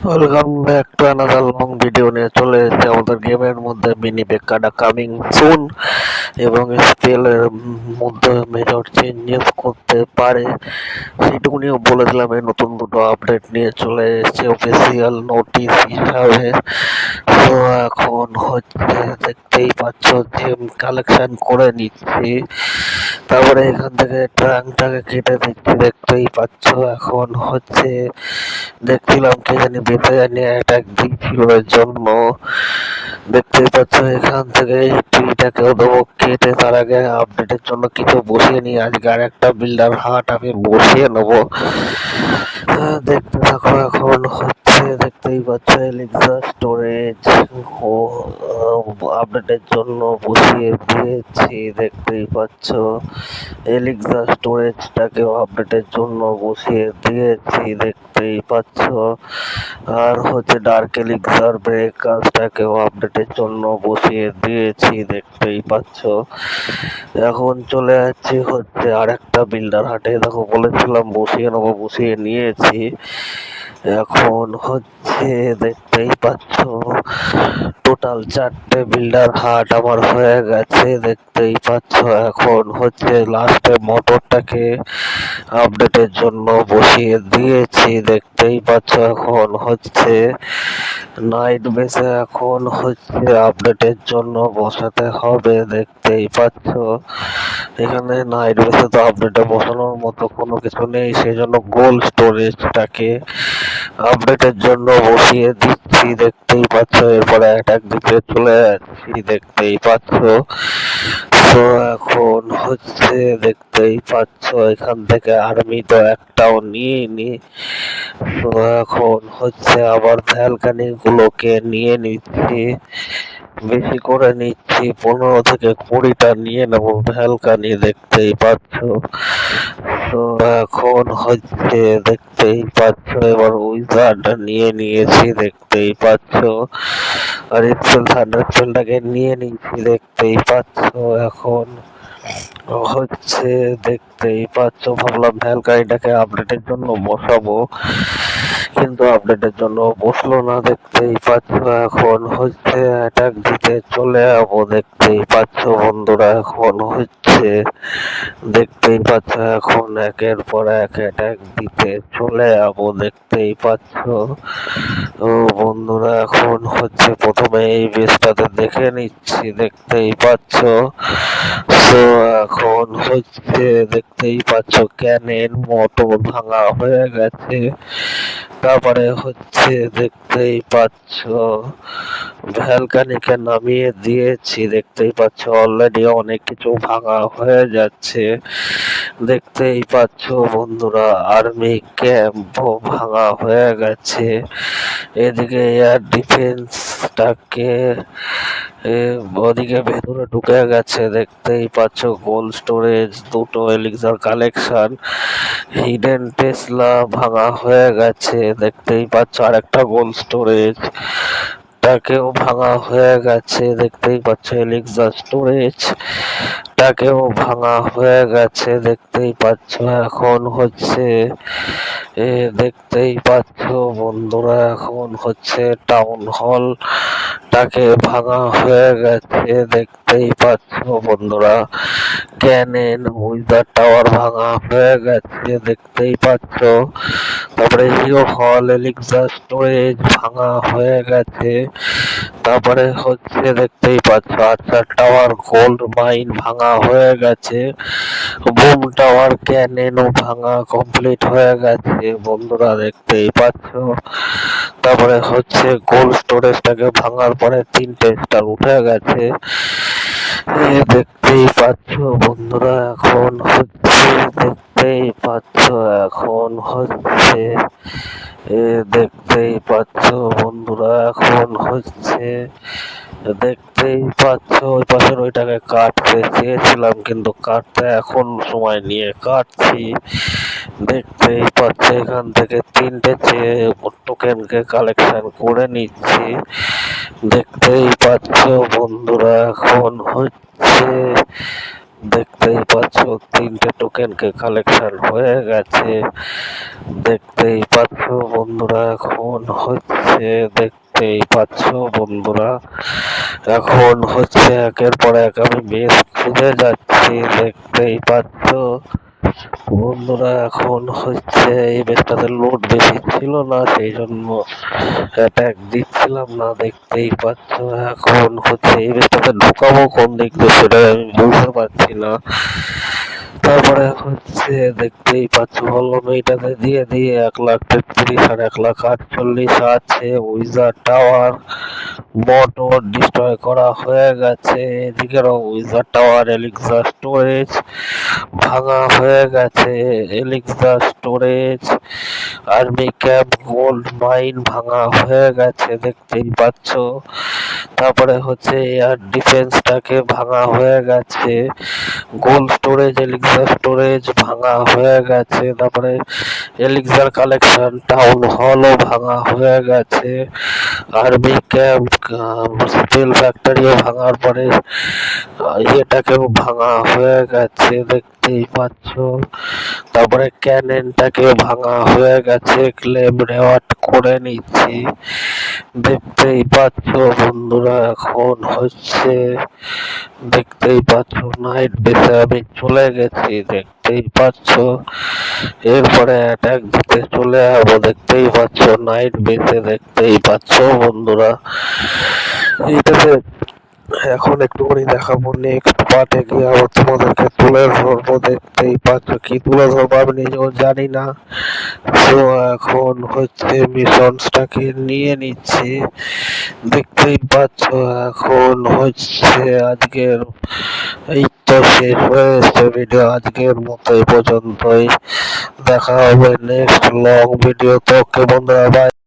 Welcome back to another long video নিয়ে চলে এসেছে আমাদের গেমের মধ্যে মিনি বেকাটা কামিং সুন এবং স্পেলের মধ্যে মেজর চেঞ্জেস করতে পারে সেইটুকুনিও বলে দিলাম। এই নতুন দুটো আপডেট নিয়ে চলে এসেছে অফিসিয়াল নোটিশ হিসাবে। তো এখন হচ্ছে দেখতেই পাচ্ছ যে কালেকশন করে নিচ্ছি, তারপরে এখান থেকে ট্রাঙ্কটাকে কেটে দিচ্ছি দেখতেই পাচ্ছ। এখন হচ্ছে দেখছিলাম কে জানি বেঁচে জানি অ্যাটাক দিচ্ছিল এর জন্য দেখতেই পাচ্ছ। এখান থেকে এই ট্রিটাকেও দেবো কেটে, তার আগে আপডেটের জন্য কিছু বসিয়ে নিই। আজকে আর একটা বিল্ডার হাট আমি বসিয়ে নেবো। দেখতে থাকো। এখন হচ্ছে দেখতেই পাচ্ছ এলিক্সা স্টোরেজ ও আপডেটের জন্য বসিয়ে দিয়েছি দেখতেই পাচ্ছ। এলিক্সা স্টোরেজটাকেও আপডেটের জন্য বসিয়ে দিয়েছি দেখতেই পাচ্ছ। আর হচ্ছে ডার্ক এলিক্সার ব্রেকারটাকেও আপডেটের জন্য বসিয়ে দিয়েছি দেখতেই পাচ্ছ। এখন চলে যাচ্ছি হচ্ছে আর একটা বিল্ডার হাটে। দেখো বলেছিলাম বসিয়ে নেবো, বসিয়ে নিয়েছি। এখন হচ্ছে দেখতেই পাচ্ছ টোটাল 4টে বিল্ডার হাট আমার হয়ে গেছে দেখতেই পাচ্ছ। এখন হচ্ছে লাস্টে মোটরটাকে আপডেটের জন্য বসিয়ে দিয়েছি দেখতেই পাচ্ছ। এখন হচ্ছে নাইট বেসে এখন হচ্ছে আপডেটের জন্য বসাতে হবে দেখতেই পাচ্ছ। এখানে নাইট বেসে তো আপডেটে বসানোর মতো কোনো কিছু নেই, সেজন্য গোল্ড স্টোরেজটাকে আপডেটের জন্য বসিয়ে দিচ্ছি দেখতেই পাচ্ছ। এরপরে অ্যাটাক দিতে চলে যাচ্ছি দেখতেই পাচ্ছ। তো এখন হচ্ছে দেখতেই পাচ্ছ এখান থেকে আর্মি তো একটাও নিইনি। তো এখন হচ্ছে আবার ভ্যালকানি গুলোকে নিয়ে নিচ্ছি, বেশি করে নিচ্ছি, 15 থেকে 20টা নিয়ে নেবো ভ্যালকানি দেখতেই পাচ্ছ। তো এখন হচ্ছে দেখতেই পাচ্ছ এবার উইজারটা নিয়ে নিয়েছি দেখতেই পাচ্ছ। আর এক্সেল থান্ডারটাকে নিয়ে নিয়েছি দেখতেই পাচ্ছ। এখন হচ্ছে দেখতেই পাচ্ছ ভাবলাম ভ্যালকানিটাকে আপডেটের জন্য বসাবো, কিন্তু আপডেটের জন্য বসলো না দেখতেই পাচ্ছ। এখন হচ্ছে অ্যাটাক দিতে চলে যাবো দেখতেই পাচ্ছ বন্ধুরা। এখন হচ্ছে দেখতেই পাচ্ছ এখন একের পর এক অ্যাটাক দিতে চলে যাবো দেখতেই পাচ্ছ। ও বন্ধুরা এখন হচ্ছে প্রথমে এই বেসটাতে দেখে নিচ্ছি দেখতেই পাচ্ছ। তো এখন হচ্ছে দেখতেই পাচ্ছ ক্যানের মোটর ভাঙা হয়ে গেছে। তারপরে হচ্ছে দেখতেই পাচ্ছ ভ্যালকানিকে নামিয়ে দিয়েছি দেখতেই পাচ্ছ। অলরেডি অনেক কিছু ভাঙা হয়ে যাচ্ছে দেখতেই পাচ্ছ বন্ধুরা। আর্মি ক্যাম্পও ভাঙা হয়ে গেছে। এদিকে এয়ার ডিফেন্সটাকে ওদিকে ভেতরে ঢুকে গেছে দেখতেই পাচ্ছ। গোল্ড স্টোরেজ দুটো এলিক্সার কালেকশন হিডেন টেসলা ভাঙা হয়ে গেছে দেখতেই পাচ্ছ। আর একটা গোল্ড স্টোরেজ টাকেও ভাঙা হয়ে গেছে দেখতেই পাচ্ছ। এলিক্সা স্টোরেজ টাকেও ভাঙা হয়ে গেছে দেখতেই পাচ্ছ। এখন হচ্ছে দেখতেই পাচ্ছ বন্ধুরা এখন হচ্ছে টাউন হল টাকে ভাঙা হয়ে গেছে দেখতেই পাচ্ছ বন্ধুরা। ক্যানেন উইজার টাওয়ার ভাঙা হয়ে গেছে দেখতেই পাচ্ছ। তারপরে হিরো হল এলিক্সা স্টোরেজ ভাঙা হয়ে গেছে। তারপরে হচ্ছে দেখতেই পাচ্ছ আর্চার টাওয়ার গোল্ড মাইন ভাঙা হয়ে গেছে। বুম টাওয়ার ক্যানেনও ভাঙা কমপ্লিট হয়ে গেছে বন্ধুরা দেখতেই পাচ্ছ। তারপরে হচ্ছে গোল্ড স্টোরেজটাকে ভাঙার পরে 3টে স্টার উঠে গেছে দেখতেই পাচ্ছ বন্ধুরা। এখন হচ্ছে দেখতেই পাচ্ছ এখন হচ্ছে দেখতেই পাচ্ছ বন্ধুরা। এখন হচ্ছে দেখতেই পাচ্ছ ওই পাশের ওইটাকে কাটতে চেয়েছিলাম, কিন্তু কাটতে এখন সময় নিয়ে কাটছি দেখতেই পাচ্ছ। এখান থেকে 3টে টোকেনকে কালেকশন করে নিচ্ছি দেখতেই পাচ্ছ বন্ধুরা। এখন হচ্ছে দেখতেই পাচ্ছ 3টে টোকেনকে কালেকশন হয়ে গেছে। দেখতেই পাচ্ছ বন্ধুরা এখন হচ্ছে দেখতেই পাচ্ছ বন্ধুরা এখন হচ্ছে একের পর এক আমি বেশ খুঁজে যাচ্ছি। দেখতেই পাচ্ছ বন্ধুরা এখন হচ্ছে এই বেশটাতে লোড বেশি ছিল না, সেই জন্য অ্যাটাক দিচ্ছিলাম না। দেখতেই পাচ্ছ এখন হচ্ছে এই বেশটাতে ঢুকাবো কোন দিক দিয়ে সেটা আমি বুঝতে পারছি না। তারপরে হচ্ছে দেখতেই পাচ্ছ বললাম এইটাতে দিয়ে দিয়ে 1,33,000 আর 1,48,000 আছে। উইজার টাওয়ার মোটো ডিস্ট্রয় করা হয়ে গেছে। এদিকেরও উইজার টাওয়ার এলিক্সার স্টোরেজ ভাঙা হয়ে গেছে। Elixir storage army camp gold mine ভাঙা হয়ে গেছে দেখতেই পাচ্ছ। তারপরে হচ্ছে এয়ার ডিফেন্সটাকে ভাঙা হয়ে গেছে। গোল্ড স্টোরেজ এলিক্সার স্টোরেজ ভাঙা হয়ে গেছে। তারপরে এলিক্সার কালেকশন টাউন হলও ভাঙা হয়ে গেছে। আর্মি ক্যাম্প স্টিল ফ্যাক্টরিও ভাঙার পরে ইয়েটাকেও ভাঙা হয়ে গেছে দেখতেই পাচ্ছ। তারপরে ক্যানেনটাকেও ভাঙা হয়ে গেছে। ক্লেম রেওয়ার্ড করে নিচ্ছি দেখতেই পাচ্ছ বন্ধুরা এখন হচ্ছে দেখতেই পাচ্ছ নাইট বেসে আমি চলে গেছি দেখতেই পাচ্ছ। এরপরে অ্যাটাক দিতে চলে যাবো দেখতেই পাচ্ছ নাইট বেসে দেখতেই পাচ্ছ বন্ধুরা। এইটাতে এখন একটুখানি দেখাবো, নেক্সট পার্টে গিয়ে আবার তোমাদেরকে তুলে ধরবো। দেখতেই পাচ্ছ কি তুলে ধরবো আমি নিজেও জানি না। তো এখন হচ্ছে মিশনসটাকে নিয়ে নিচ্ছি দেখতেই পাচ্ছ। এখন হচ্ছে আজকের এই তো শেষ হয়ে এসছে ভিডিও, আজকের মতো এই পর্যন্তই। দেখা হবে নেক্সট লং ভিডিও। তো ওকে বন্ধুরা, বাই।